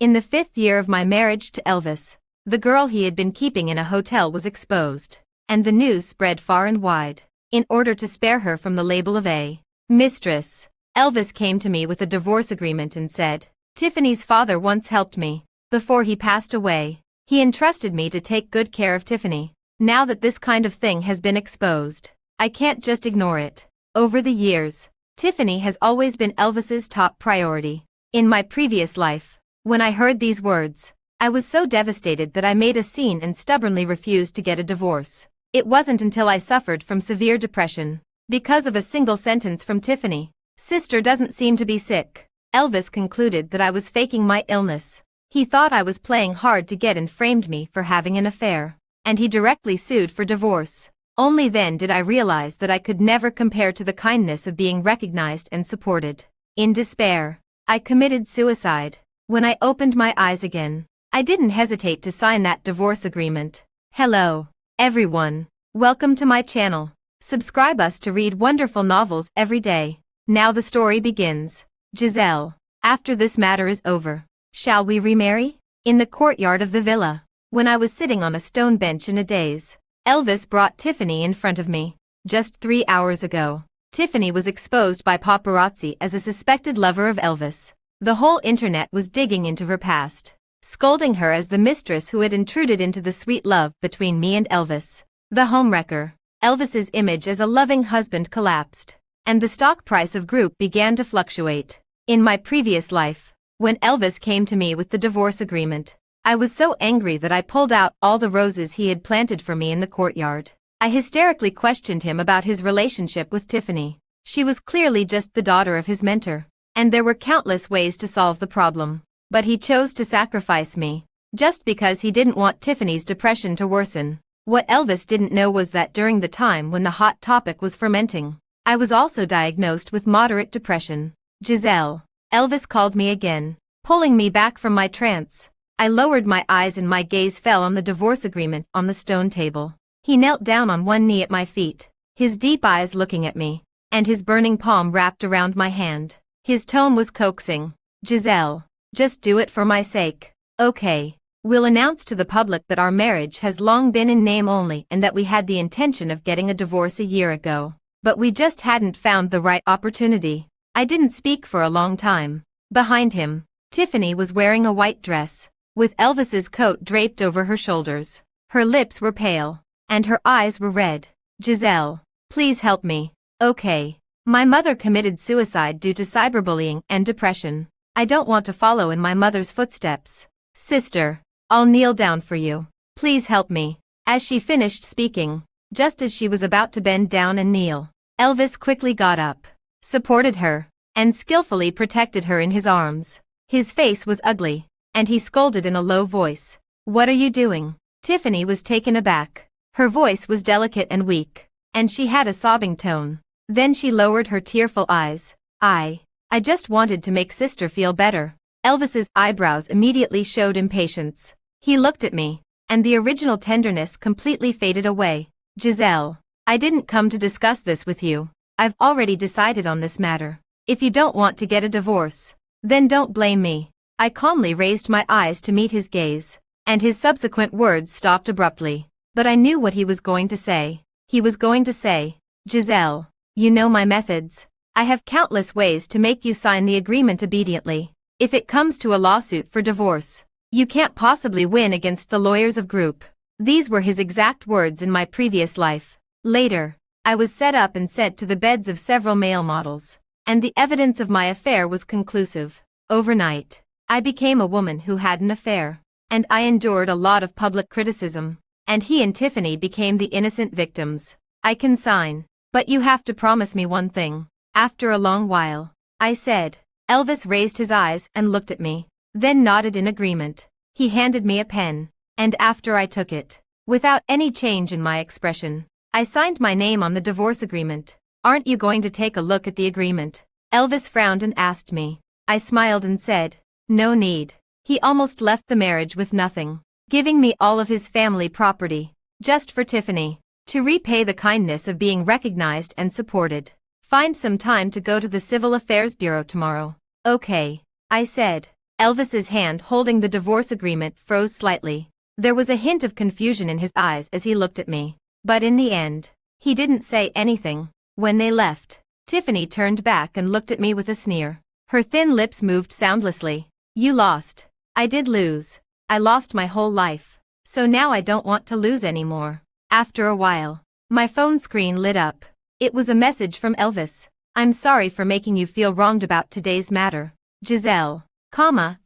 In the 5th year of my marriage to Elvis, the girl he had been keeping in a hotel was exposed, and the news spread far and wide. In order to spare her from the label of a mistress, Elvis came to me with a divorce agreement and said, "Tiffany's father once helped me. Before he passed away, he entrusted me to take good care of Tiffany. Now that this kind of thing has been exposed, I can't just ignore it." Over the years, Tiffany has always been Elvis's top priority. In my previous life, when I heard these words, I was so devastated that I made a scene and stubbornly refused to get a divorce. It wasn't until I suffered from severe depression, because of a single sentence from Tiffany, "Sister doesn't seem to be sick," Elvis concluded that I was faking my illness. He thought I was playing hard to get and framed me for having an affair, and he directly sued for divorce. Only then did I realize that I could never compare to the kindness of being recognized and supported. In despair, I committed suicide. When I opened my eyes again, I didn't hesitate to sign that divorce agreement. Hello, everyone. Welcome to my channel. Subscribe us to read wonderful novels every day. Now the story begins. Giselle, after this matter is over, shall we remarry? In the courtyard of the villa, when I was sitting on a stone bench in a daze, Elvis brought Tiffany in front of me. Just 3 hours ago, Tiffany was exposed by paparazzi as a suspected lover of Elvis. The whole internet was digging into her past, scolding her as the mistress who had intruded into the sweet love between me and Elvis. The homewrecker, Elvis's image as a loving husband collapsed, and the stock price of Group began to fluctuate. In my previous life, when Elvis came to me with the divorce agreement, I was so angry that I pulled out all the roses he had planted for me in the courtyard. I hysterically questioned him about his relationship with Tiffany. She was clearly just the daughter of his mentor, and there were countless ways to solve the problem. But he chose to sacrifice me, just because he didn't want Tiffany's depression to worsen. What Elvis didn't know was that during the time when the hot topic was fermenting, I was also diagnosed with moderate depression. "Giselle," Elvis called me again, pulling me back from my trance. I lowered my eyes and my gaze fell on the divorce agreement on the stone table. He knelt down on one knee at my feet, his deep eyes looking at me, and his burning palm wrapped around my hand. His tone was coaxing. "Giselle, just do it for my sake, okay? We'll announce to the public that our marriage has long been in name only and that we had the intention of getting a divorce a year ago, but we just hadn't found the right opportunity." I didn't speak for a long time. Behind him, Tiffany was wearing a white dress, with Elvis's coat draped over her shoulders. Her lips were pale, and her eyes were red. "Giselle, please help me, okay? My mother committed suicide due to cyberbullying and depression. I don't want to follow in my mother's footsteps. Sister, I'll kneel down for you. Please help me." As she finished speaking, just as she was about to bend down and kneel, Elvis quickly got up, supported her, and skillfully protected her in his arms. His face was ugly, and he scolded in a low voice. "What are you doing?" Tiffany was taken aback. Her voice was delicate and weak, and she had a sobbing tone. Then she lowered her tearful eyes. I just wanted to make sister feel better." Elvis's eyebrows immediately showed impatience. He looked at me, and the original tenderness completely faded away. "Giselle, I didn't come to discuss this with you. I've already decided on this matter. If you don't want to get a divorce, then don't blame me." I calmly raised my eyes to meet his gaze, and his subsequent words stopped abruptly. But I knew what he was going to say. He was going to say, "Giselle, you know my methods. I have countless ways to make you sign the agreement obediently. If it comes to a lawsuit for divorce, you can't possibly win against the lawyers of Group." These were his exact words in my previous life. Later, I was set up and sent to the beds of several male models, and the evidence of my affair was conclusive. Overnight, I became a woman who had an affair, and I endured a lot of public criticism, and he and Tiffany became the innocent victims. "I can sign, but you have to promise me one thing." After a long while, I said. Elvis raised his eyes and looked at me, then nodded in agreement. He handed me a pen, and after I took it, without any change in my expression, I signed my name on the divorce agreement. "Aren't you going to take a look at the agreement?" Elvis frowned and asked me. I smiled and said, "No need." He almost left the marriage with nothing, giving me all of his family property, just for Tiffany, to repay the kindness of being recognized and supported. "Find some time to go to the Civil Affairs Bureau tomorrow." "Okay," I said. Elvis's hand holding the divorce agreement froze slightly. There was a hint of confusion in his eyes as he looked at me. But in the end, he didn't say anything. When they left, Tiffany turned back and looked at me with a sneer. Her thin lips moved soundlessly. You lost. I did lose. I lost my whole life. So now I don't want to lose anymore. After a while, my phone screen lit up. It was a message from Elvis. I'm sorry for making you feel wronged about today's matter. Giselle,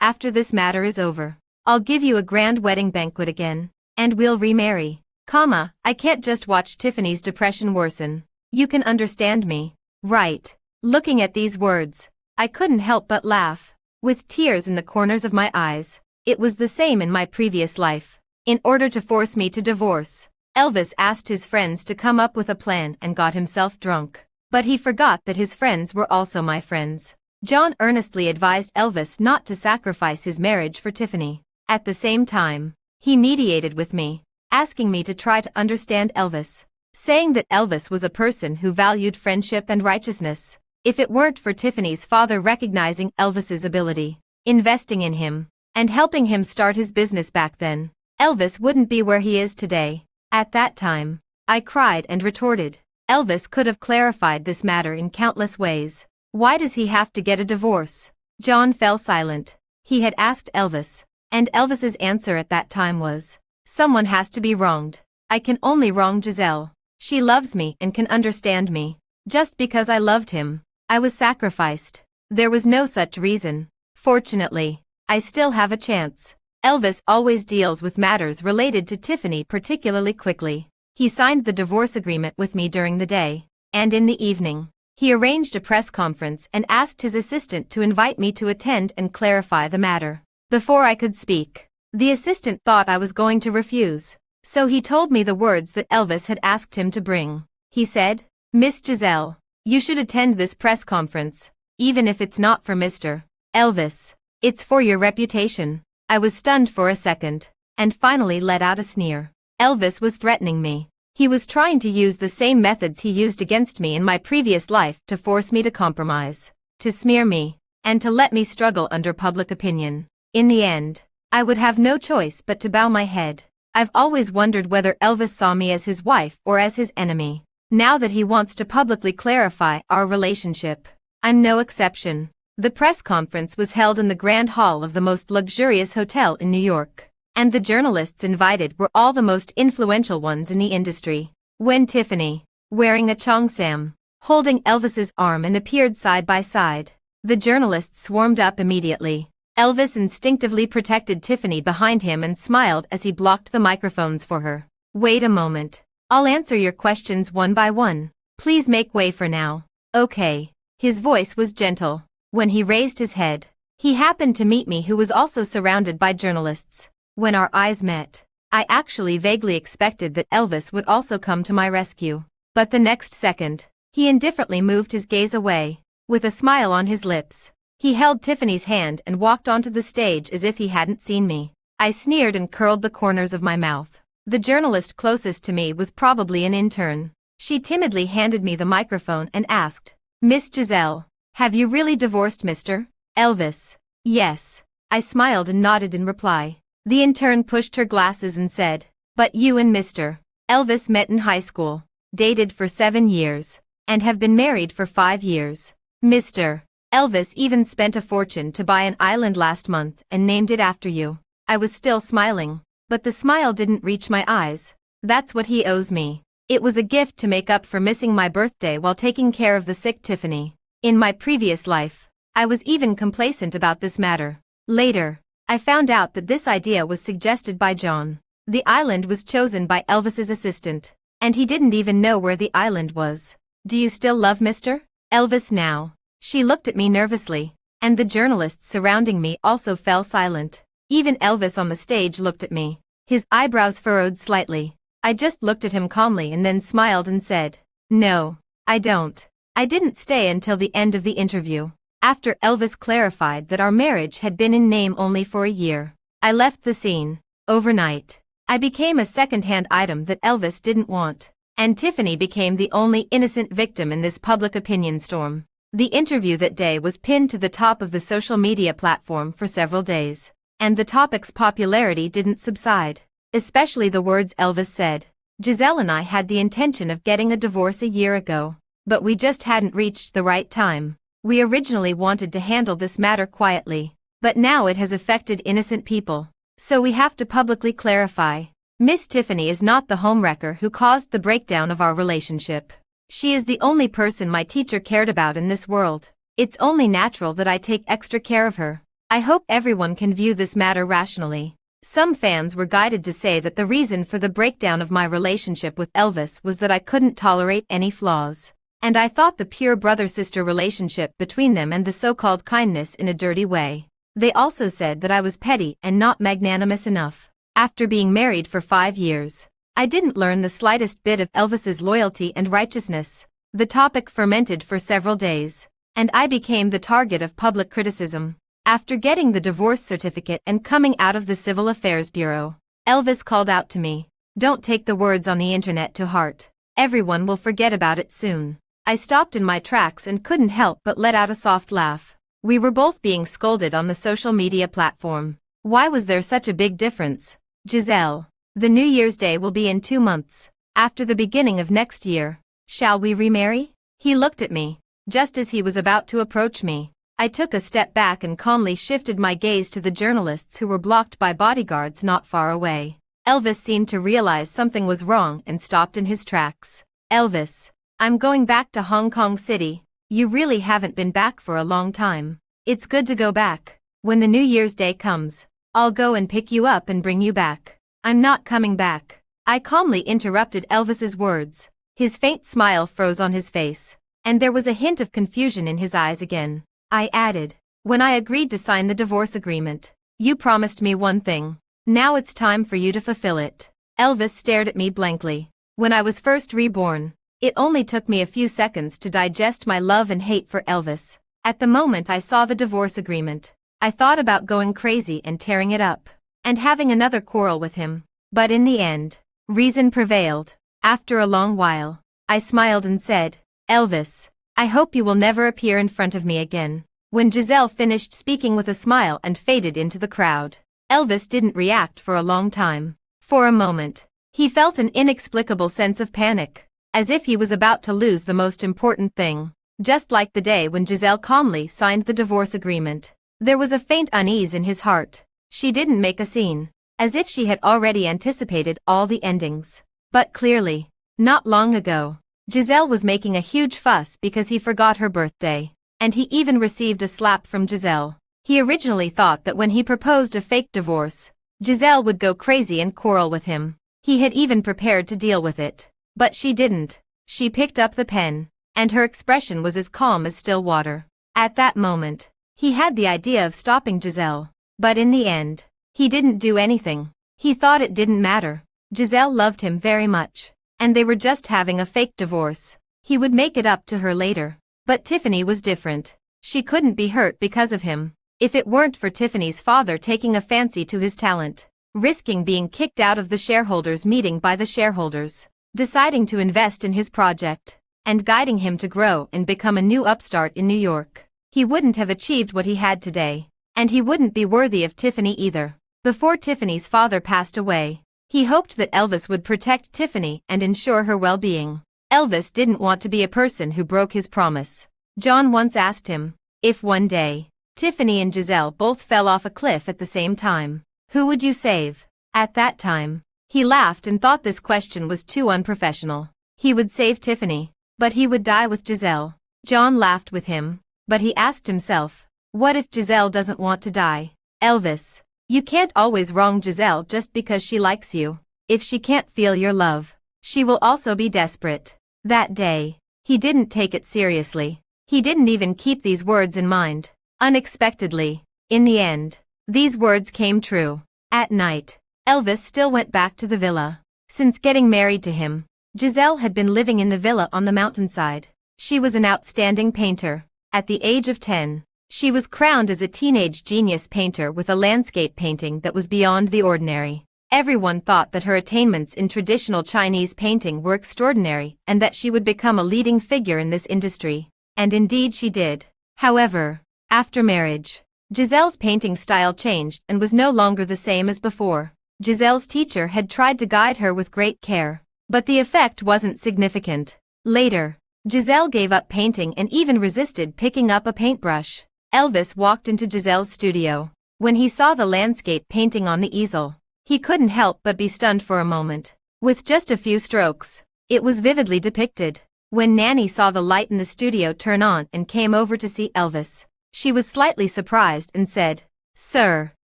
after this matter is over, I'll give you a grand wedding banquet again, and we'll remarry. I can't just watch Tiffany's depression worsen. You can understand me, right? Looking at these words, I couldn't help but laugh, with tears in the corners of my eyes. It was the same in my previous life. In order to force me to divorce, Elvis asked his friends to come up with a plan and got himself drunk. But he forgot that his friends were also my friends. John earnestly advised Elvis not to sacrifice his marriage for Tiffany. At the same time, he mediated with me, asking me to try to understand Elvis, saying that Elvis was a person who valued friendship and righteousness. If it weren't for Tiffany's father recognizing Elvis's ability, investing in him, and helping him start his business back then, Elvis wouldn't be where he is today. At that time, I cried and retorted. Elvis could have clarified this matter in countless ways. Why does he have to get a divorce? John fell silent. He had asked Elvis, and Elvis's answer at that time was, someone has to be wronged. I can only wrong Giselle. She loves me and can understand me. Just because I loved him, I was sacrificed. There was no such reason. Fortunately, I still have a chance. Elvis always deals with matters related to Tiffany particularly quickly. He signed the divorce agreement with me during the day, and in the evening, he arranged a press conference and asked his assistant to invite me to attend and clarify the matter. Before I could speak, the assistant thought I was going to refuse, so he told me the words that Elvis had asked him to bring. He said, Miss Giselle, you should attend this press conference, even if it's not for Mr. Elvis. It's for your reputation. I was stunned for a second, and finally let out a sneer. Elvis was threatening me. He was trying to use the same methods he used against me in my previous life to force me to compromise, to smear me, and to let me struggle under public opinion. In the end, I would have no choice but to bow my head. I've always wondered whether Elvis saw me as his wife or as his enemy. Now that he wants to publicly clarify our relationship, I'm no exception. The press conference was held in the Grand Hall of the most luxurious hotel in New York, and the journalists invited were all the most influential ones in the industry. When Tiffany, wearing a cheongsam, holding Elvis's arm and appeared side by side, the journalists swarmed up immediately. Elvis instinctively protected Tiffany behind him and smiled as he blocked the microphones for her. Wait a moment. I'll answer your questions one by one. Please make way for now. Okay. His voice was gentle. When he raised his head, he happened to meet me, who was also surrounded by journalists. When our eyes met, I actually vaguely expected that Elvis would also come to my rescue. But the next second, he indifferently moved his gaze away. With a smile on his lips, he held Tiffany's hand and walked onto the stage as if he hadn't seen me. I sneered and curled the corners of my mouth. The journalist closest to me was probably an intern. She timidly handed me the microphone and asked, Miss Giselle, have you really divorced Mr. Elvis? Yes. I smiled and nodded in reply. The intern pushed her glasses and said, but you and Mr. Elvis met in high school, dated for 7 years, and have been married for 5 years. Mr. Elvis even spent a fortune to buy an island last month and named it after you. I was still smiling, but the smile didn't reach my eyes. That's what he owes me. It was a gift to make up for missing my birthday while taking care of the sick Tiffany. In my previous life, I was even complacent about this matter. Later, I found out that this idea was suggested by John. The island was chosen by Elvis's assistant, and he didn't even know where the island was. Do you still love Mr. Elvis now? She looked at me nervously, and the journalists surrounding me also fell silent. Even Elvis on the stage looked at me. His eyebrows furrowed slightly. I just looked at him calmly and then smiled and said, No, I don't. I didn't stay until the end of the interview. After Elvis clarified that our marriage had been in name only for a year, I left the scene. Overnight, I became a second-hand item that Elvis didn't want, and Tiffany became the only innocent victim in this public opinion storm. The interview that day was pinned to the top of the social media platform for several days, and the topic's popularity didn't subside, especially the words Elvis said. Giselle and I had the intention of getting a divorce a year ago, but we just hadn't reached the right time. We originally wanted to handle this matter quietly, but now it has affected innocent people, so we have to publicly clarify. Miss Tiffany is not the homewrecker who caused the breakdown of our relationship. She is the only person my teacher cared about in this world. It's only natural that I take extra care of her. I hope everyone can view this matter rationally. Some fans were guided to say that the reason for the breakdown of my relationship with Elvis was that I couldn't tolerate any flaws. And I thought the pure brother-sister relationship between them and the so-called kindness in a dirty way. They also said that I was petty and not magnanimous enough. After being married for 5 years, I didn't learn the slightest bit of Elvis's loyalty and righteousness. The topic fermented for several days, and I became the target of public criticism. After getting the divorce certificate and coming out of the Civil Affairs Bureau, Elvis called out to me, "Don't take the words on the internet to heart. Everyone will forget about it soon." I stopped in my tracks and couldn't help but let out a soft laugh. We were both being scolded on the social media platform. Why was there such a big difference? Giselle, the New Year's Day will be in 2 months, after the beginning of next year. Shall we remarry? He looked at me, just as he was about to approach me. I took a step back and calmly shifted my gaze to the journalists who were blocked by bodyguards not far away. Elvis seemed to realize something was wrong and stopped in his tracks. "Elvis, I'm going back to Hong Kong City. You really haven't been back for a long time. It's good to go back. When the New Year's Day comes, I'll go and pick you up and bring you back." "I'm not coming back." I calmly interrupted Elvis's words. His faint smile froze on his face, and there was a hint of confusion in his eyes again. I added, "When I agreed to sign the divorce agreement, you promised me one thing. Now it's time for you to fulfill it." Elvis stared at me blankly. When I was first reborn, it only took me a few seconds to digest my love and hate for Elvis. At the moment I saw the divorce agreement, I thought about going crazy and tearing it up, and having another quarrel with him. But in the end, reason prevailed. After a long while, I smiled and said, "Elvis, I hope you will never appear in front of me again." When Giselle finished speaking with a smile and faded into the crowd, Elvis didn't react for a long time. For a moment, he felt an inexplicable sense of panic, as if he was about to lose the most important thing. Just like the day when Giselle calmly signed the divorce agreement, there was a faint unease in his heart. She didn't make a scene, as if she had already anticipated all the endings. But clearly, not long ago, Giselle was making a huge fuss because he forgot her birthday, and he even received a slap from Giselle. He originally thought that when he proposed a fake divorce, Giselle would go crazy and quarrel with him. He had even prepared to deal with it. But she didn't. She picked up the pen, and her expression was as calm as still water. At that moment, he had the idea of stopping Giselle, but in the end, he didn't do anything. He thought it didn't matter. Giselle loved him very much, and they were just having a fake divorce. He would make it up to her later. But Tiffany was different. She couldn't be hurt because of him. If it weren't for Tiffany's father taking a fancy to his talent, risking being kicked out of the shareholders' meeting by the shareholders, deciding to invest in his project, and guiding him to grow and become a new upstart in New York, he wouldn't have achieved what he had today, and he wouldn't be worthy of Tiffany either. Before Tiffany's father passed away, he hoped that Elvis would protect Tiffany and ensure her well-being. Elvis didn't want to be a person who broke his promise. John once asked him, if one day, Tiffany and Giselle both fell off a cliff at the same time, who would you save? At that time, he laughed and thought this question was too unprofessional. He would save Tiffany, but he would die with Giselle. John laughed with him, but he asked himself, what if Giselle doesn't want to die? Elvis, you can't always wrong Giselle just because she likes you. If she can't feel your love, she will also be desperate. That day, he didn't take it seriously. He didn't even keep these words in mind. Unexpectedly, in the end, these words came true. At night, Elvis still went back to the villa. Since getting married to him, Giselle had been living in the villa on the mountainside. She was an outstanding painter. At the age of 10, she was crowned as a teenage genius painter with a landscape painting that was beyond the ordinary. Everyone thought that her attainments in traditional Chinese painting were extraordinary and that she would become a leading figure in this industry. And indeed she did. However, after marriage, Giselle's painting style changed and was no longer the same as before. Giselle's teacher had tried to guide her with great care, but the effect wasn't significant. Later, Giselle gave up painting and even resisted picking up a paintbrush. Elvis walked into Giselle's studio. When he saw the landscape painting on the easel, he couldn't help but be stunned for a moment. With just a few strokes, it was vividly depicted. When Nanny saw the light in the studio turn on and came over to see Elvis, she was slightly surprised and said, "Sir."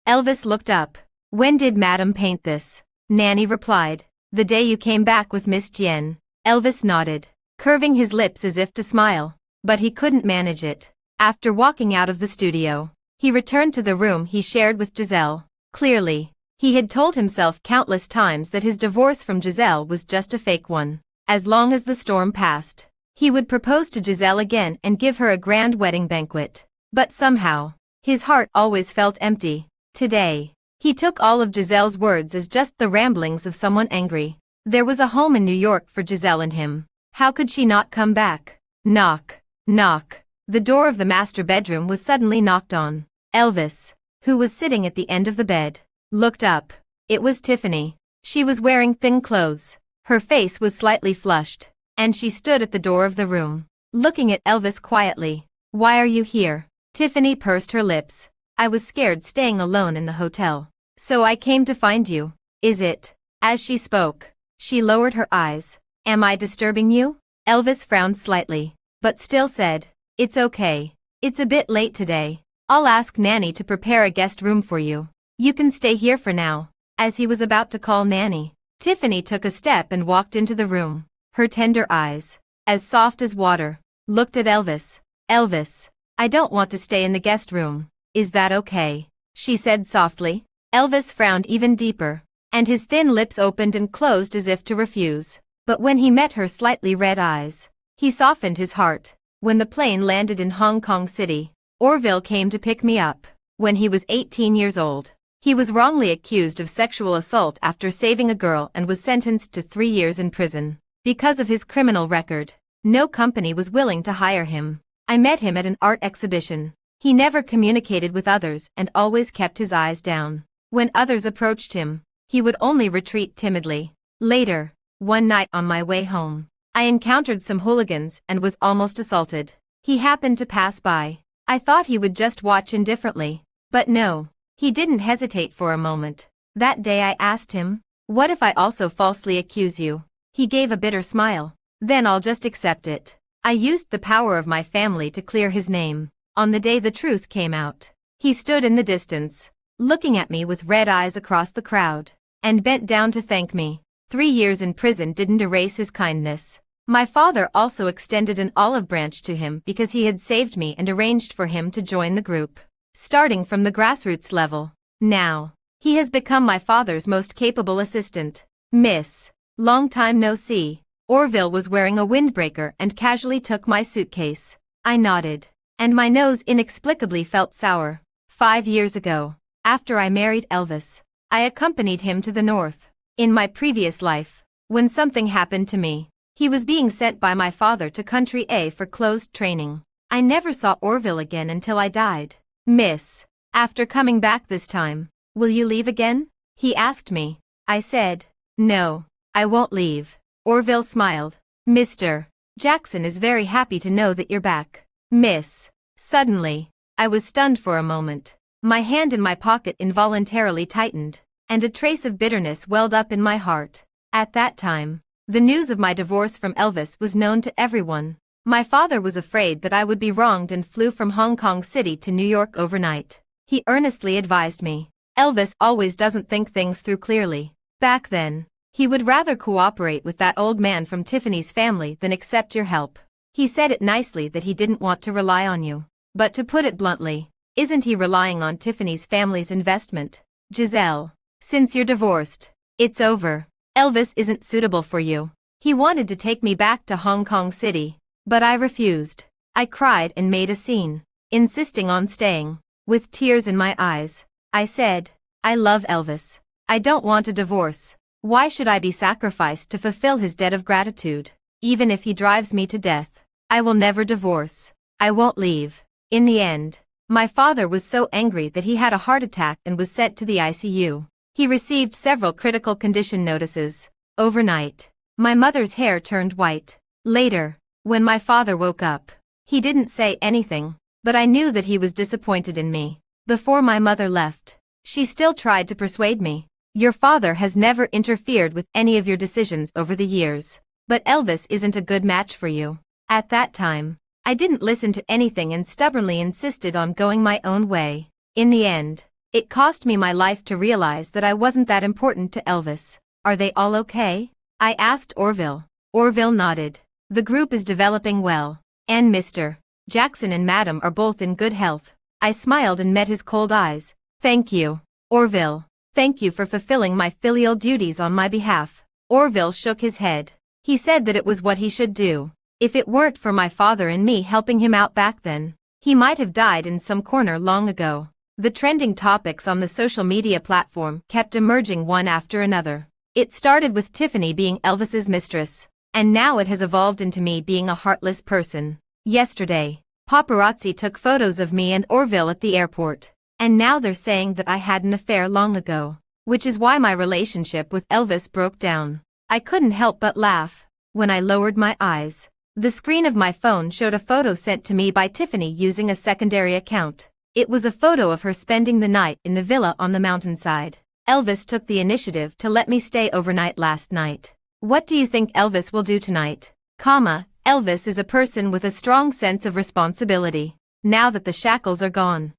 Elvis looked up. "When did Madam paint this?" Nanny replied, "The day you came back with Miss Tien." Elvis nodded, curving his lips as if to smile, but he couldn't manage it. After walking out of the studio, he returned to the room he shared with Giselle. Clearly, he had told himself countless times that his divorce from Giselle was just a fake one. As long as the storm passed, he would propose to Giselle again and give her a grand wedding banquet. But somehow, his heart always felt empty. Today, he took all of Giselle's words as just the ramblings of someone angry. There was a home in New York for Giselle and him. How could she not come back? Knock, knock. The door of the master bedroom was suddenly knocked on. Elvis, who was sitting at the end of the bed, looked up. It was Tiffany. She was wearing thin clothes. Her face was slightly flushed, and she stood at the door of the room, looking at Elvis quietly. "Why are you here?" Tiffany pursed her lips. "I was scared staying alone in the hotel, so I came to find you." "Is it?" As she spoke, she lowered her eyes. "Am I disturbing you?" Elvis frowned slightly, but still said, "It's okay. It's a bit late today. I'll ask Nanny to prepare a guest room for you. You can stay here for now." As he was about to call Nanny, Tiffany took a step and walked into the room. Her tender eyes, as soft as water, looked at Elvis. "Elvis, I don't want to stay in the guest room. Is that okay?" she said softly. Elvis frowned even deeper, and his thin lips opened and closed as if to refuse. But when he met her slightly red eyes, he softened his heart. "When the plane landed in Hong Kong City, Orville came to pick me up. When he was 18 years old, he was wrongly accused of sexual assault after saving a girl and was sentenced to 3 years in prison. Because of his criminal record, no company was willing to hire him. I met him at an art exhibition. He never communicated with others and always kept his eyes down. When others approached him, he would only retreat timidly. Later, one night on my way home, I encountered some hooligans and was almost assaulted. He happened to pass by. I thought he would just watch indifferently. But no, he didn't hesitate for a moment. That day I asked him, 'What if I also falsely accuse you?' He gave a bitter smile. 'Then I'll just accept it.' I used the power of my family to clear his name. On the day the truth came out, he stood in the distance, looking at me with red eyes across the crowd, and bent down to thank me. 3 years in prison didn't erase his kindness. My father also extended an olive branch to him because he had saved me and arranged for him to join the group, starting from the grassroots level. Now, he has become my father's most capable assistant. Miss, long time no see." Orville was wearing a windbreaker and casually took my suitcase. I nodded, and my nose inexplicably felt sour. 5 years ago, after I married Elvis, I accompanied him to the north. In my previous life, when something happened to me, he was being sent by my father to Country A for closed training. I never saw Orville again until I died. "Miss, after coming back this time, will you leave again?" he asked me. I said, "No, I won't leave." Orville smiled. "Mr. Jackson is very happy to know that you're back, miss." Suddenly, I was stunned for a moment. My hand in my pocket involuntarily tightened, and a trace of bitterness welled up in my heart. At that time, the news of my divorce from Elvis was known to everyone. My father was afraid that I would be wronged and flew from Hong Kong City to New York overnight. He earnestly advised me, "Elvis always doesn't think things through clearly." Back then, he would rather cooperate with that old man from Tiffany's family than accept your help. He said it nicely that he didn't want to rely on you. But to put it bluntly, isn't he relying on Tiffany's family's investment? Giselle, since you're divorced, it's over. Elvis isn't suitable for you. He wanted to take me back to Hong Kong City, but I refused. I cried and made a scene, insisting on staying. With tears in my eyes, I said, "I love Elvis. I don't want a divorce. Why should I be sacrificed to fulfill his debt of gratitude, even if he drives me to death?" I will never divorce. I won't leave. In the end, my father was so angry that he had a heart attack and was sent to the ICU. He received several critical condition notices. Overnight, my mother's hair turned white. Later, when my father woke up, he didn't say anything, but I knew that he was disappointed in me. Before my mother left, she still tried to persuade me. Your father has never interfered with any of your decisions over the years, but Elvis isn't a good match for you. At that time, I didn't listen to anything and stubbornly insisted on going my own way. In the end, it cost me my life to realize that I wasn't that important to Elvis. Are they all okay? I asked Orville. Orville nodded. The group is developing well, and Mr. Jackson and Madam are both in good health. I smiled and met his cold eyes. Thank you, Orville. Thank you for fulfilling my filial duties on my behalf. Orville shook his head. He said that it was what he should do. If it weren't for my father and me helping him out back then, he might have died in some corner long ago. The trending topics on the social media platform kept emerging one after another. It started with Tiffany being Elvis's mistress, and now it has evolved into me being a heartless person. Yesterday, paparazzi took photos of me and Orville at the airport, and now they're saying that I had an affair long ago, which is why my relationship with Elvis broke down. I couldn't help but laugh. When I lowered my eyes, the screen of my phone showed a photo sent to me by Tiffany using a secondary account. It was a photo of her spending the night in the villa on the mountainside. Elvis took the initiative to let me stay overnight last night. What do you think Elvis will do tonight? Elvis is a person with a strong sense of responsibility. Now that the shackles are gone.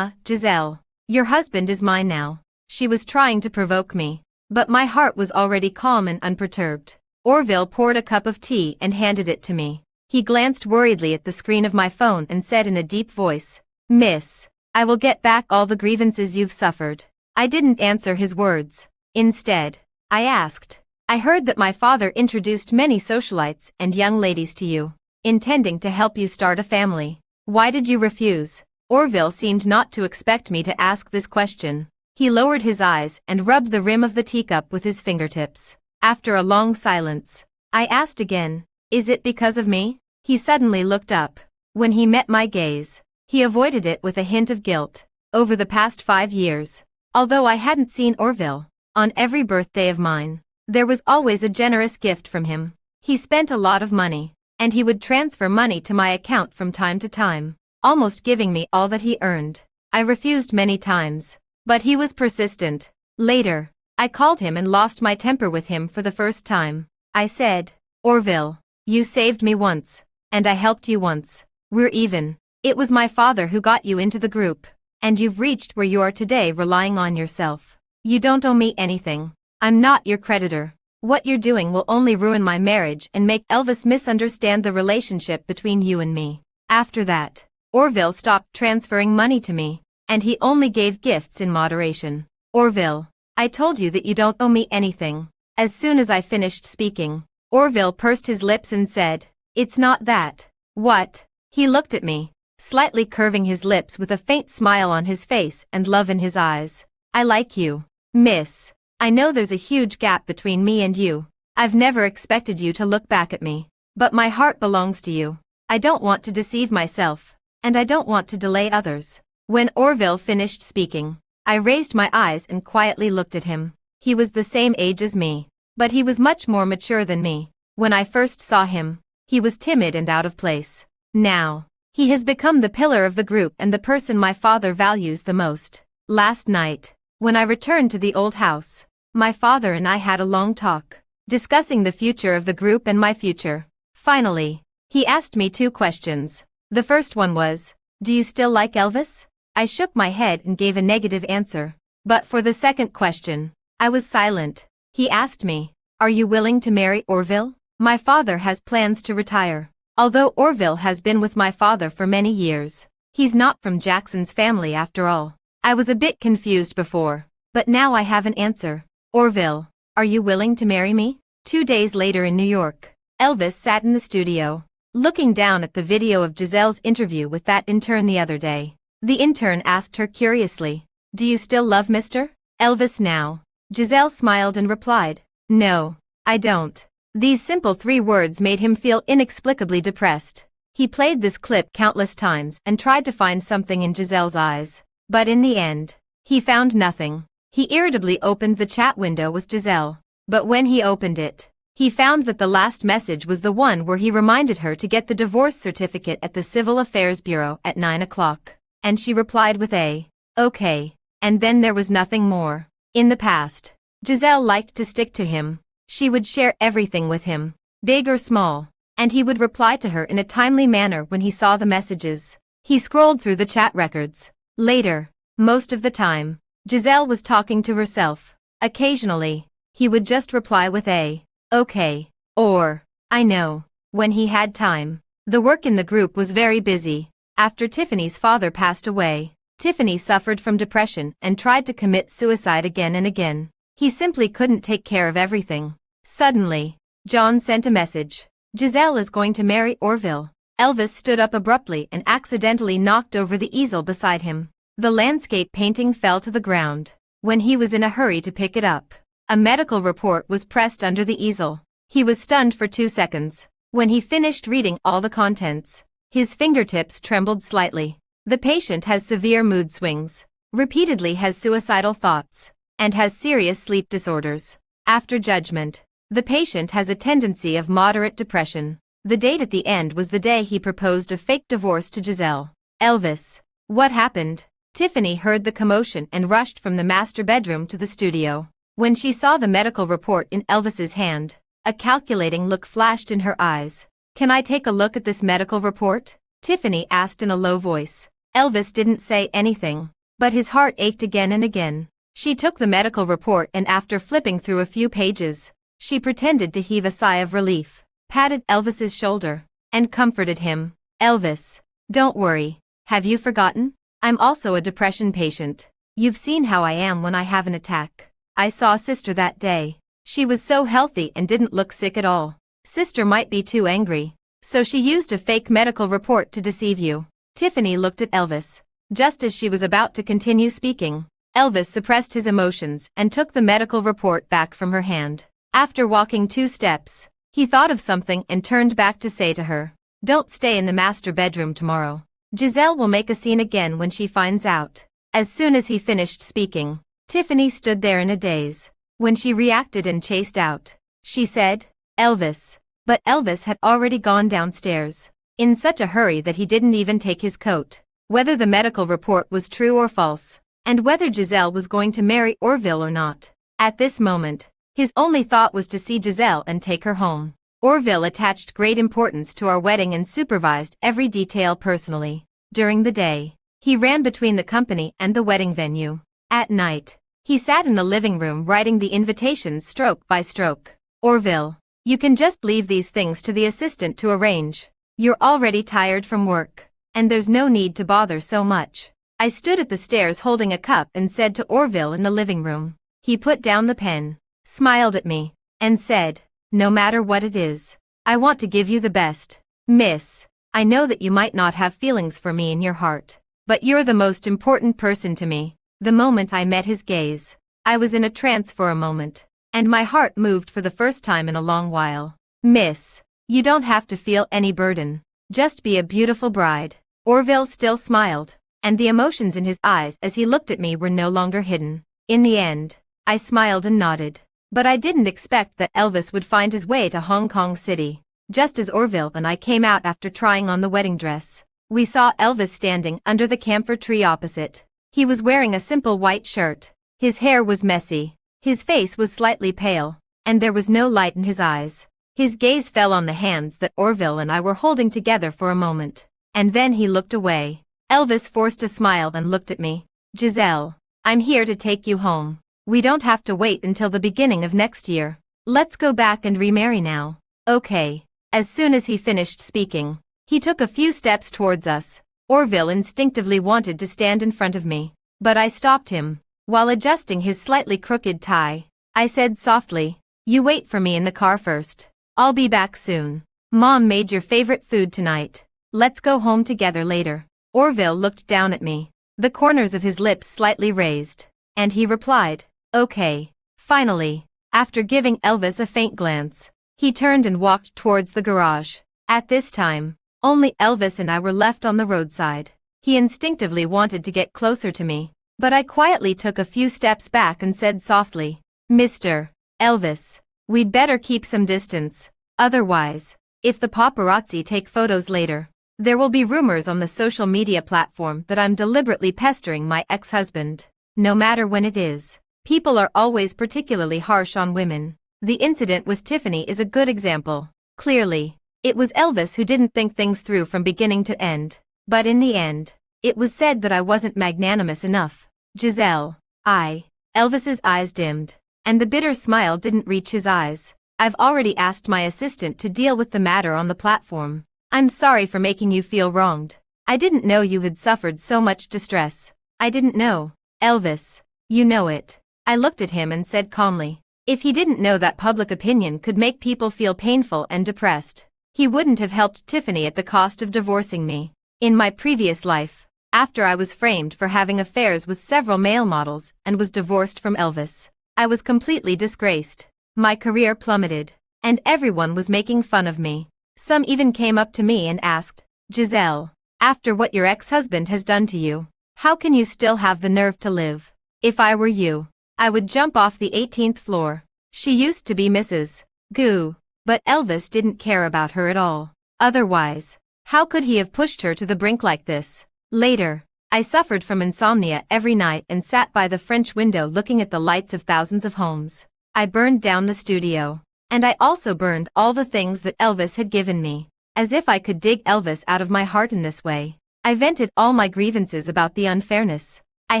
Giselle, your husband is mine now. She was trying to provoke me, but my heart was already calm and unperturbed. Orville poured a cup of tea and handed it to me. He glanced worriedly at the screen of my phone and said in a deep voice, "Miss, I will get back all the grievances you've suffered." I didn't answer his words. Instead, I asked, "I heard that my father introduced many socialites and young ladies to you, intending to help you start a family. Why did you refuse?" Orville seemed not to expect me to ask this question. He lowered his eyes and rubbed the rim of the teacup with his fingertips. After a long silence, I asked again, "Is it because of me?" He suddenly looked up. When he met my gaze, he avoided it with a hint of guilt. Over the past 5 years, although I hadn't seen Orville, on every birthday of mine, there was always a generous gift from him. He spent a lot of money, and he would transfer money to my account from time to time, almost giving me all that he earned. I refused many times, but he was persistent. Later, I called him and lost my temper with him for the first time. I said, "Orville, you saved me once, and I helped you once. We're even. It was my father who got you into the group, and you've reached where you are today relying on yourself. You don't owe me anything. I'm not your creditor. What you're doing will only ruin my marriage and make Elvis misunderstand the relationship between you and me." After that, Orville stopped transferring money to me, and he only gave gifts in moderation. "Orville, I told you that you don't owe me anything." As soon as I finished speaking, Orville pursed his lips and said, "It's not that." "What?" He looked at me, slightly curving his lips with a faint smile on his face and love in his eyes. "I like you, miss. I know there's a huge gap between me and you. I've never expected you to look back at me, but my heart belongs to you. I don't want to deceive myself, and I don't want to delay others." When Orville finished speaking, I raised my eyes and quietly looked at him. He was the same age as me, but he was much more mature than me. When I first saw him, he was timid and out of place. Now, he has become the pillar of the group and the person my father values the most. Last night, when I returned to the old house, my father and I had a long talk, discussing the future of the group and my future. Finally, he asked me 2 questions. The first one was, "Do you still like Elvis?" I shook my head and gave a negative answer. But for the second question, I was silent. He asked me, "Are you willing to marry Orville?" My father has plans to retire. Although Orville has been with my father for many years, he's not from Jackson's family after all. I was a bit confused before, but now I have an answer. "Orville, are you willing to marry me?" 2 days later in New York, Elvis sat in the studio, looking down at the video of Giselle's interview with that intern the other day. The intern asked her curiously, "Do you still love Mr. Elvis now?" Giselle smiled and replied, "No, I don't." These simple 3 words made him feel inexplicably depressed. He played this clip countless times and tried to find something in Giselle's eyes. But in the end, he found nothing. He irritably opened the chat window with Giselle. But when he opened it, he found that the last message was the one where he reminded her to get the divorce certificate at the Civil Affairs Bureau at 9 o'clock. And she replied with a, "Okay." And then there was nothing more. In the past, Giselle liked to stick to him. She would share everything with him, big or small, and he would reply to her in a timely manner when he saw the messages. He scrolled through the chat records. Later, most of the time, Giselle was talking to herself. Occasionally, he would just reply with a, "Okay," or, "I know," when he had time. The work in the group was very busy. After Tiffany's father passed away, Tiffany suffered from depression and tried to commit suicide again and again. He simply couldn't take care of everything. Suddenly, John sent a message. "Giselle is going to marry Orville." Elvis stood up abruptly and accidentally knocked over the easel beside him. The landscape painting fell to the ground. When he was in a hurry to pick it up, a medical report was pressed under the easel. He was stunned for 2 seconds. When he finished reading all the contents, his fingertips trembled slightly. The patient has severe mood swings, repeatedly has suicidal thoughts, and has serious sleep disorders. After judgment, the patient has a tendency of moderate depression. The date at the end was the day he proposed a fake divorce to Giselle. Elvis. What happened? Tiffany heard the commotion and rushed from the master bedroom to the studio. When she saw the medical report in Elvis's hand, a calculating look flashed in her eyes. "Can I take a look at this medical report?" Tiffany asked in a low voice. Elvis didn't say anything, but his heart ached again and again. She took the medical report and after flipping through a few pages, she pretended to heave a sigh of relief, patted Elvis's shoulder, and comforted him. "Elvis, don't worry. Have you forgotten? I'm also a depression patient. You've seen how I am when I have an attack. I saw Sister that day. She was so healthy and didn't look sick at all. Sister might be too angry, so she used a fake medical report to deceive you." Tiffany looked at Elvis. Just as she was about to continue speaking, Elvis suppressed his emotions and took the medical report back from her hand. After walking 2 steps, he thought of something and turned back to say to her, "Don't stay in the master bedroom tomorrow. Giselle will make a scene again when she finds out." As soon as he finished speaking, Tiffany stood there in a daze. When she reacted and chased out, she said, "Elvis." But Elvis had already gone downstairs, in such a hurry that he didn't even take his coat. Whether the medical report was true or false, and whether Giselle was going to marry Orville or not, at this moment, his only thought was to see Giselle and take her home. Orville attached great importance to our wedding and supervised every detail personally. During the day, he ran between the company and the wedding venue. At night, he sat in the living room writing the invitations stroke by stroke. "Orville, you can just leave these things to the assistant to arrange. You're already tired from work, and there's no need to bother so much." I stood at the stairs holding a cup and said to Orville in the living room. He put down the pen, smiled at me, and said, "No matter what it is, I want to give you the best. Miss, I know that you might not have feelings for me in your heart, but you're the most important person to me." The moment I met his gaze, I was in a trance for a moment, and my heart moved for the first time in a long while. "Miss, you don't have to feel any burden. Just be a beautiful bride." Orville still smiled, and the emotions in his eyes as he looked at me were no longer hidden. In the end, I smiled and nodded. But I didn't expect that Elvis would find his way to Hong Kong City. Just as Orville and I came out after trying on the wedding dress, we saw Elvis standing under the camphor tree opposite. He was wearing a simple white shirt. His hair was messy. His face was slightly pale, and there was no light in his eyes. His gaze fell on the hands that Orville and I were holding together for a moment, and then he looked away. Elvis forced a smile and looked at me. "Giselle, I'm here to take you home. We don't have to wait until the beginning of next year. Let's go back and remarry now." "Okay." As soon as he finished speaking, he took a few steps towards us. Orville instinctively wanted to stand in front of me, but I stopped him. While adjusting his slightly crooked tie, I said softly, "You wait for me in the car first. I'll be back soon. Mom made your favorite food tonight. Let's go home together later." Orville looked down at me, the corners of his lips slightly raised, and he replied, "Okay." Finally, after giving Elvis a faint glance, he turned and walked towards the garage. At this time, Only Elvis and I were left on the roadside. He instinctively wanted to get closer to me, but I quietly took a few steps back and said softly, "Mr. Elvis, we'd better keep some distance. Otherwise, if the paparazzi take photos later, there will be rumors on the social media platform that I'm deliberately pestering my ex-husband. No matter when it is, people are always particularly harsh on women. The incident with Tiffany is a good example. Clearly, it was Elvis who didn't think things through from beginning to end. But in the end, it was said that I wasn't magnanimous enough. Giselle, Elvis's eyes dimmed, and the bitter smile didn't reach his eyes. I've already asked my assistant to deal with the matter on the platform. I'm sorry for making you feel wronged. I didn't know you had suffered so much distress. I didn't know. Elvis, you know it. I looked at him and said calmly, if he didn't know that public opinion could make people feel painful and depressed, he wouldn't have helped Tiffany at the cost of divorcing me. In my previous life, after I was framed for having affairs with several male models and was divorced from Elvis, I was completely disgraced. My career plummeted, and everyone was making fun of me. Some even came up to me and asked, Giselle, after what your ex-husband has done to you, how can you still have the nerve to live? If I were you, I would jump off the 18th floor. She used to be Mrs. Goo, but Elvis didn't care about her at all. Otherwise, how could he have pushed her to the brink like this? Later, I suffered from insomnia every night and sat by the French window looking at the lights of thousands of homes. I burned down the studio. And I also burned all the things that Elvis had given me. As if I could dig Elvis out of my heart in this way. I vented all my grievances about the unfairness. I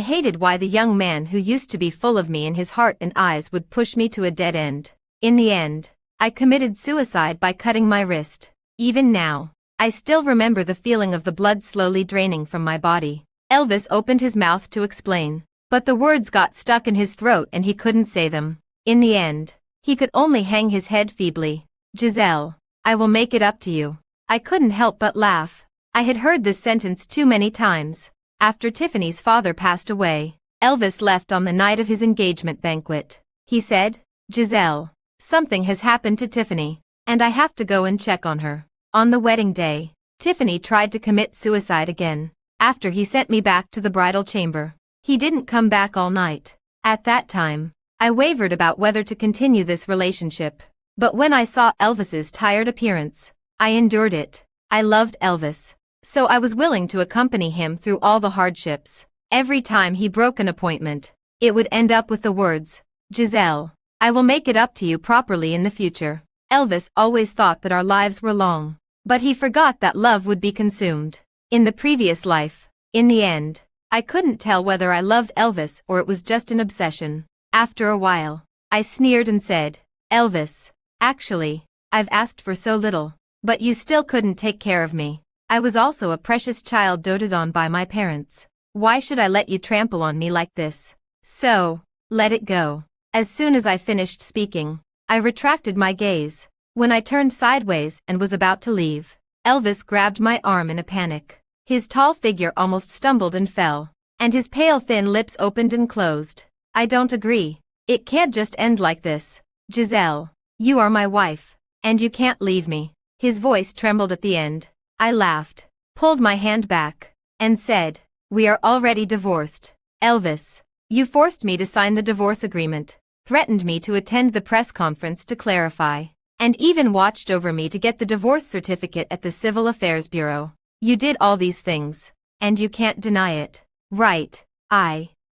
hated why the young man who used to be full of me in his heart and eyes would push me to a dead end. In the end, I committed suicide by cutting my wrist. Even now, I still remember the feeling of the blood slowly draining from my body. Elvis opened his mouth to explain, but the words got stuck in his throat and he couldn't say them. In the end, he could only hang his head feebly. Giselle, I will make it up to you. I couldn't help but laugh. I had heard this sentence too many times. After Tiffany's father passed away, Elvis left on the night of his engagement banquet. He said, Giselle, something has happened to Tiffany, and I have to go and check on her. On the wedding day, Tiffany tried to commit suicide again. After he sent me back to the bridal chamber, he didn't come back all night. At that time, I wavered about whether to continue this relationship. But when I saw Elvis's tired appearance, I endured it. I loved Elvis, so I was willing to accompany him through all the hardships. Every time he broke an appointment, it would end up with the words, Giselle, I will make it up to you properly in the future. Elvis always thought that our lives were long, but he forgot that love would be consumed. In the previous life, in the end, I couldn't tell whether I loved Elvis or it was just an obsession. After a while, I sneered and said, Elvis, actually, I've asked for so little, but you still couldn't take care of me. I was also a precious child doted on by my parents. Why should I let you trample on me like this? So, let it go. As soon as I finished speaking, I retracted my gaze. When I turned sideways and was about to leave, Elvis grabbed my arm in a panic. His tall figure almost stumbled and fell, and his pale thin lips opened and closed. I don't agree. It can't just end like this. Giselle, you are my wife, and you can't leave me. His voice trembled at the end. I laughed, pulled my hand back, and said, we are already divorced. Elvis, you forced me to sign the divorce agreement, threatened me to attend the press conference to clarify, and even watched over me to get the divorce certificate at the Civil Affairs Bureau. You did all these things, and you can't deny it. Right,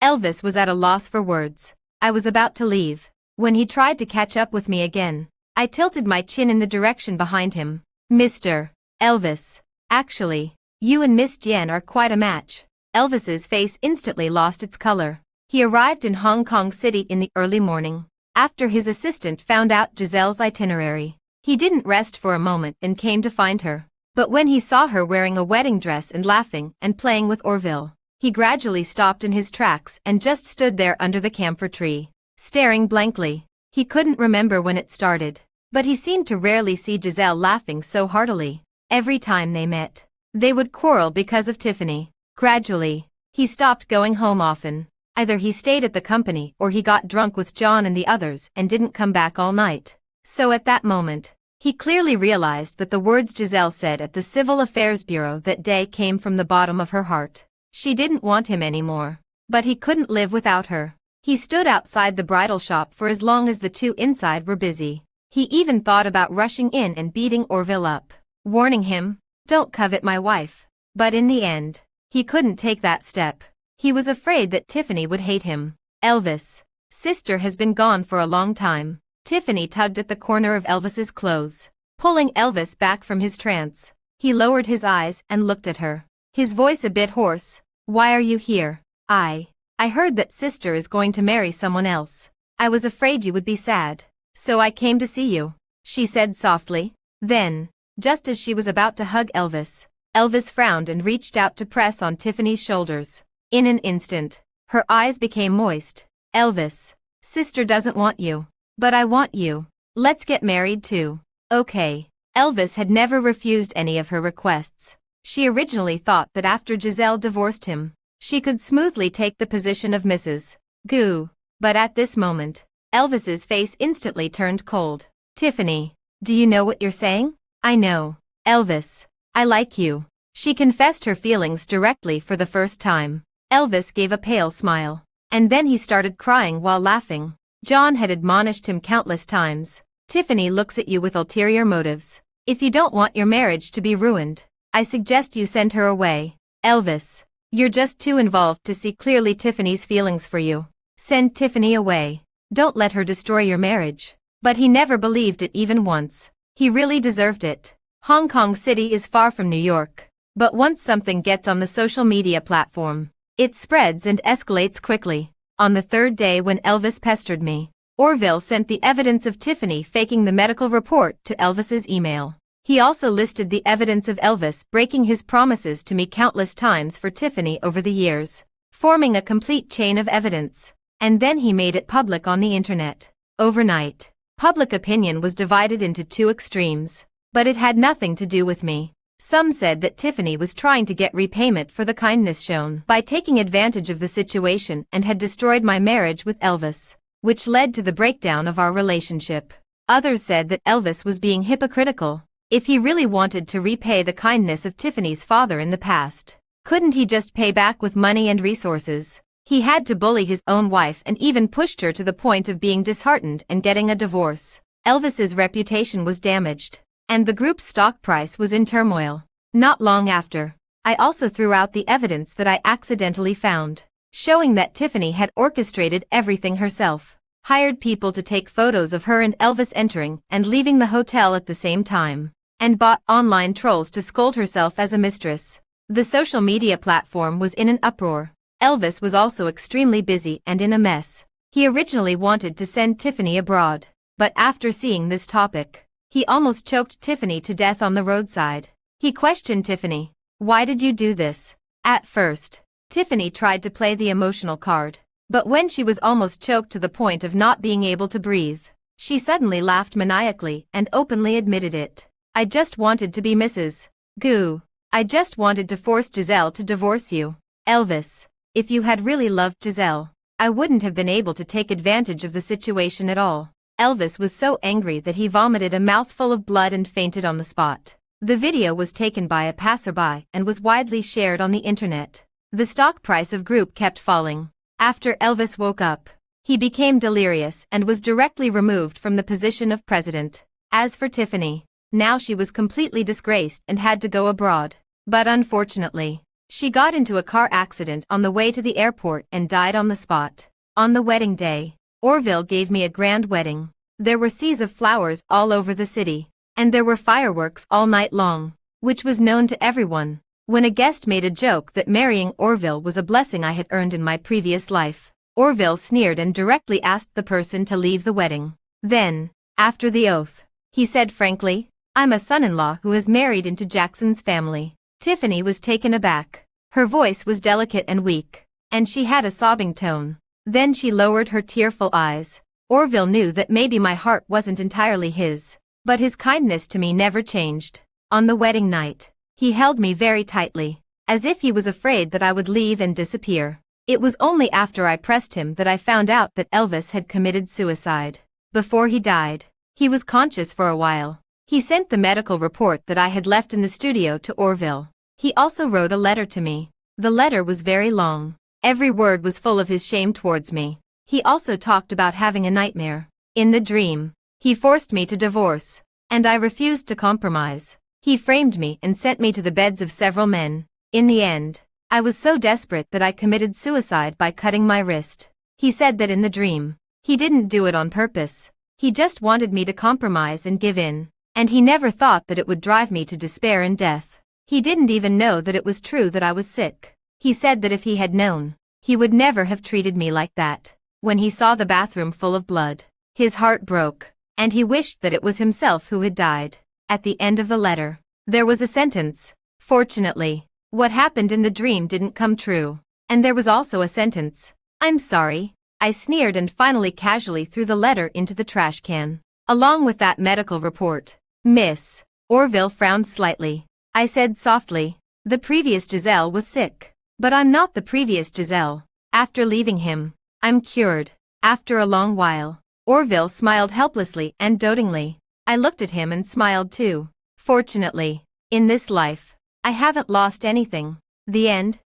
Elvis was at a loss for words. I was about to leave, when he tried to catch up with me again. I tilted my chin in the direction behind him. Mr. Elvis, actually, you and Miss Jen are quite a match. Elvis's face instantly lost its color. He arrived in Hong Kong City in the early morning, after his assistant found out Giselle's itinerary. He didn't rest for a moment and came to find her. But when he saw her wearing a wedding dress and laughing and playing with Orville, he gradually stopped in his tracks and just stood there under the camphor tree, staring blankly. He couldn't remember when it started, but he seemed to rarely see Giselle laughing so heartily. Every time they met, they would quarrel because of Tiffany. Gradually, he stopped going home often. Either he stayed at the company or he got drunk with John and the others and didn't come back all night. So at that moment, He clearly realized that the words Giselle said at the Civil Affairs Bureau that day came from the bottom of her heart. She didn't want him anymore. But he couldn't live without her. He stood outside the bridal shop for as long as the two inside were busy. He even thought about rushing in and beating Orville up, warning him, "Don't covet my wife." But in the end, he couldn't take that step. He was afraid that Tiffany would hate him. Elvis. Sister has been gone for a long time. Tiffany tugged at the corner of Elvis's clothes, pulling Elvis back from his trance. He lowered his eyes and looked at her, his voice a bit hoarse. "Why are you here?" I heard that sister is going to marry someone else. I was afraid you would be sad. So I came to see you," she said softly. Then, just as she was about to hug Elvis, Elvis frowned and reached out to press on Tiffany's shoulders. In an instant, her eyes became moist. "Elvis, sister doesn't want you. But I want you. Let's get married too." "Okay." Elvis had never refused any of her requests. She originally thought that after Giselle divorced him, she could smoothly take the position of Mrs. Goo. But at this moment, Elvis's face instantly turned cold. "Tiffany, do you know what you're saying?" "I know. Elvis, I like you." She confessed her feelings directly for the first time. Elvis gave a pale smile. And then he started crying while laughing. John had admonished him countless times. "Tiffany looks at you with ulterior motives. If you don't want your marriage to be ruined, I suggest you send her away." "Elvis, you're just too involved to see clearly Tiffany's feelings for you. Send Tiffany away. Don't let her destroy your marriage." But he never believed it even once. He really deserved it. Hong Kong City is far from New York. But once something gets on the social media platform, it spreads and escalates quickly. On the third day when Elvis pestered me, Orville sent the evidence of Tiffany faking the medical report to Elvis's email. He also listed the evidence of Elvis breaking his promises to me countless times for Tiffany over the years, forming a complete chain of evidence. And then he made it public on the internet. Overnight, public opinion was divided into two extremes. But it had nothing to do with me. Some said that Tiffany was trying to get repayment for the kindness shown by taking advantage of the situation and had destroyed my marriage with Elvis, which led to the breakdown of our relationship. Others said that Elvis was being hypocritical. If he really wanted to repay the kindness of Tiffany's father in the past, couldn't he just pay back with money and resources? He had to bully his own wife and even pushed her to the point of being disheartened and getting a divorce. Elvis's reputation was damaged, and the group's stock price was in turmoil. Not long after, I also threw out the evidence that I accidentally found, showing that Tiffany had orchestrated everything herself, hired people to take photos of her and Elvis entering and leaving the hotel at the same time, and bought online trolls to scold herself as a mistress. The social media platform was in an uproar. Elvis was also extremely busy and in a mess. He originally wanted to send Tiffany abroad, but after seeing this topic, he almost choked Tiffany to death on the roadside. He questioned Tiffany. "Why did you do this?" At first, Tiffany tried to play the emotional card, but when she was almost choked to the point of not being able to breathe, she suddenly laughed maniacally and openly admitted it. "I just wanted to be Mrs. Goo. I just wanted to force Giselle to divorce you." "Elvis, if you had really loved Giselle, I wouldn't have been able to take advantage of the situation at all." Elvis was so angry that he vomited a mouthful of blood and fainted on the spot. The video was taken by a passerby and was widely shared on the internet. The stock price of Group kept falling. After Elvis woke up, he became delirious and was directly removed from the position of president. As for Tiffany, now she was completely disgraced and had to go abroad. But unfortunately, she got into a car accident on the way to the airport and died on the spot. On the wedding day, Orville gave me a grand wedding. There were seas of flowers all over the city, and there were fireworks all night long, which was known to everyone. When a guest made a joke that marrying Orville was a blessing I had earned in my previous life, Orville sneered and directly asked the person to leave the wedding. Then, after the oath, he said frankly, "I'm a son-in-law who has married into Jackson's family." Tiffany was taken aback. Her voice was delicate and weak, and she had a sobbing tone. Then she lowered her tearful eyes. Orville knew that maybe my heart wasn't entirely his, but his kindness to me never changed. On the wedding night, he held me very tightly, as if he was afraid that I would leave and disappear. It was only after I pressed him that I found out that Elvis had committed suicide. Before he died, he was conscious for a while. He sent the medical report that I had left in the studio to Orville. He also wrote a letter to me. The letter was very long. Every word was full of his shame towards me. He also talked about having a nightmare. In the dream, he forced me to divorce, and I refused to compromise. He framed me and sent me to the beds of several men. In the end, I was so desperate that I committed suicide by cutting my wrist. He said that in the dream, he didn't do it on purpose. He just wanted me to compromise and give in, and he never thought that it would drive me to despair and death. He didn't even know that it was true that I was sick. He said that if he had known, he would never have treated me like that. When he saw the bathroom full of blood, his heart broke, and he wished that it was himself who had died. At the end of the letter, there was a sentence: "Fortunately, what happened in the dream didn't come true." And there was also a sentence: "I'm sorry." I sneered and finally casually threw the letter into the trash can, along with that medical report. "Miss." Orville frowned slightly. I said softly, "The previous Giselle was sick. But I'm not the previous Giselle. After leaving him, I'm cured." After a long while, Orville smiled helplessly and dotingly. I looked at him and smiled too. "Fortunately, in this life, I haven't lost anything." The end.